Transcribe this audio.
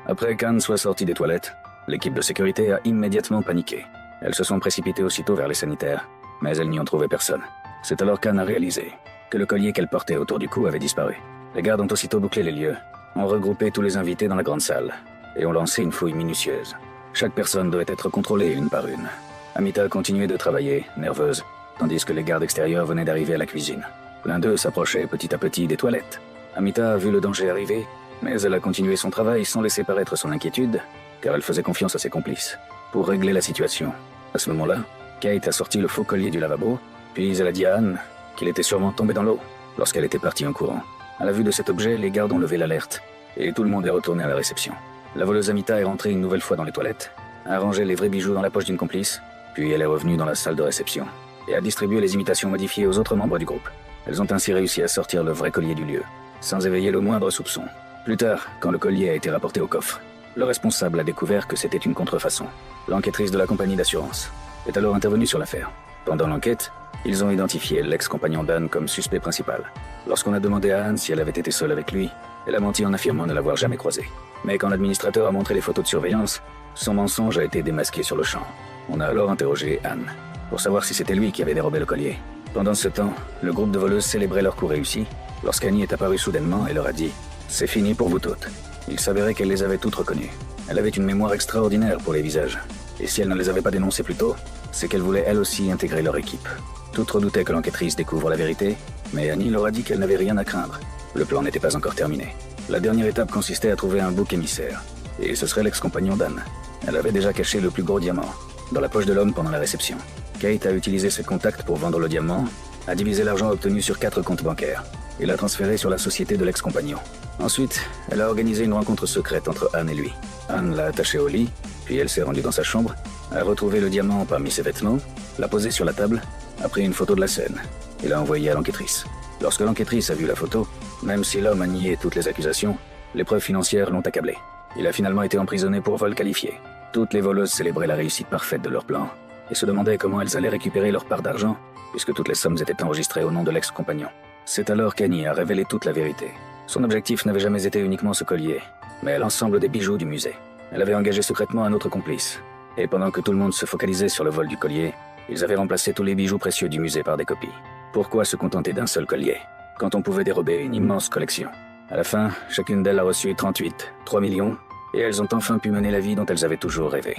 Après qu'Anne soit sortie des toilettes, l'équipe de sécurité a immédiatement paniqué. Elles se sont précipitées aussitôt vers les sanitaires, mais elles n'y ont trouvé personne. C'est alors qu'Anne a réalisé que le collier qu'elle portait autour du cou avait disparu. Les gardes ont aussitôt bouclé les lieux, ont regroupé tous les invités dans la grande salle, et ont lancé une fouille minutieuse. Chaque personne devait être contrôlée une par une. Amita continuait de travailler, nerveuse, tandis que les gardes extérieurs venaient d'arriver à la cuisine. L'un d'eux s'approchait petit à petit des toilettes. Amita a vu le danger arriver, mais elle a continué son travail sans laisser paraître son inquiétude, car elle faisait confiance à ses complices. Pour régler la situation, à ce moment-là, Kate a sorti le faux collier du lavabo, puis elle a dit à Anne qu'il était sûrement tombé dans l'eau lorsqu'elle était partie en courant. À la vue de cet objet, les gardes ont levé l'alerte, et tout le monde est retourné à la réception. La voleuse Amita est rentrée une nouvelle fois dans les toilettes, a rangé les vrais bijoux dans la poche d'une complice, puis elle est revenue dans la salle de réception, et a distribué les imitations modifiées aux autres membres du groupe. Elles ont ainsi réussi à sortir le vrai collier du lieu, sans éveiller le moindre soupçon. Plus tard, quand le collier a été rapporté au coffre, le responsable a découvert que c'était une contrefaçon. L'enquêtrice de la compagnie d'assurance est alors intervenue sur l'affaire. Pendant l'enquête, ils ont identifié l'ex-compagnon d'Anne comme suspect principal. Lorsqu'on a demandé à Anne si elle avait été seule avec lui, elle a menti en affirmant ne l'avoir jamais croisé. Mais quand l'administrateur a montré les photos de surveillance, son mensonge a été démasqué sur le champ. On a alors interrogé Anne, pour savoir si c'était lui qui avait dérobé le collier. Pendant ce temps, le groupe de voleuses célébrait leur coup réussi, lorsqu'Annie est apparue soudainement et leur a dit « C'est fini pour vous toutes ». Il s'avérait qu'elle les avait toutes reconnues. Elle avait une mémoire extraordinaire pour les visages. Et si elle ne les avait pas dénoncés plus tôt, c'est qu'elle voulait elle aussi intégrer leur équipe. Toutes redoutaient que l'enquêtrice découvre la vérité, mais Annie leur a dit qu'elle n'avait rien à craindre. Le plan n'était pas encore terminé. La dernière étape consistait à trouver un bouc émissaire. Et ce serait l'ex-compagnon d'Anne. Elle avait déjà caché le plus gros diamant dans la poche de l'homme pendant la réception. Kate a utilisé ses contacts pour vendre le diamant, a divisé l'argent obtenu sur 4 comptes bancaires et l'a transféré sur la société de l'ex-compagnon. Ensuite, elle a organisé une rencontre secrète entre Anne et lui. Anne l'a attaché au lit, puis elle s'est rendue dans sa chambre, a retrouvé le diamant parmi ses vêtements, l'a posé sur la table, a pris une photo de la scène et l'a envoyée à l'enquêtrice. Lorsque l'enquêtrice a vu la photo, même si l'homme a nié toutes les accusations, les preuves financières l'ont accablé. Il a finalement été emprisonné pour vol qualifié. Toutes les voleuses célébraient la réussite parfaite de leur plan et se demandaient comment elles allaient récupérer leur part d'argent, puisque toutes les sommes étaient enregistrées au nom de l'ex-compagnon. C'est alors qu'Annie a révélé toute la vérité. Son objectif n'avait jamais été uniquement ce collier, mais l'ensemble des bijoux du musée. Elle avait engagé secrètement un autre complice, et pendant que tout le monde se focalisait sur le vol du collier, ils avaient remplacé tous les bijoux précieux du musée par des copies. Pourquoi se contenter d'un seul collier, quand on pouvait dérober une immense collection? À la fin, chacune d'elles a reçu 3 millions, et elles ont enfin pu mener la vie dont elles avaient toujours rêvé.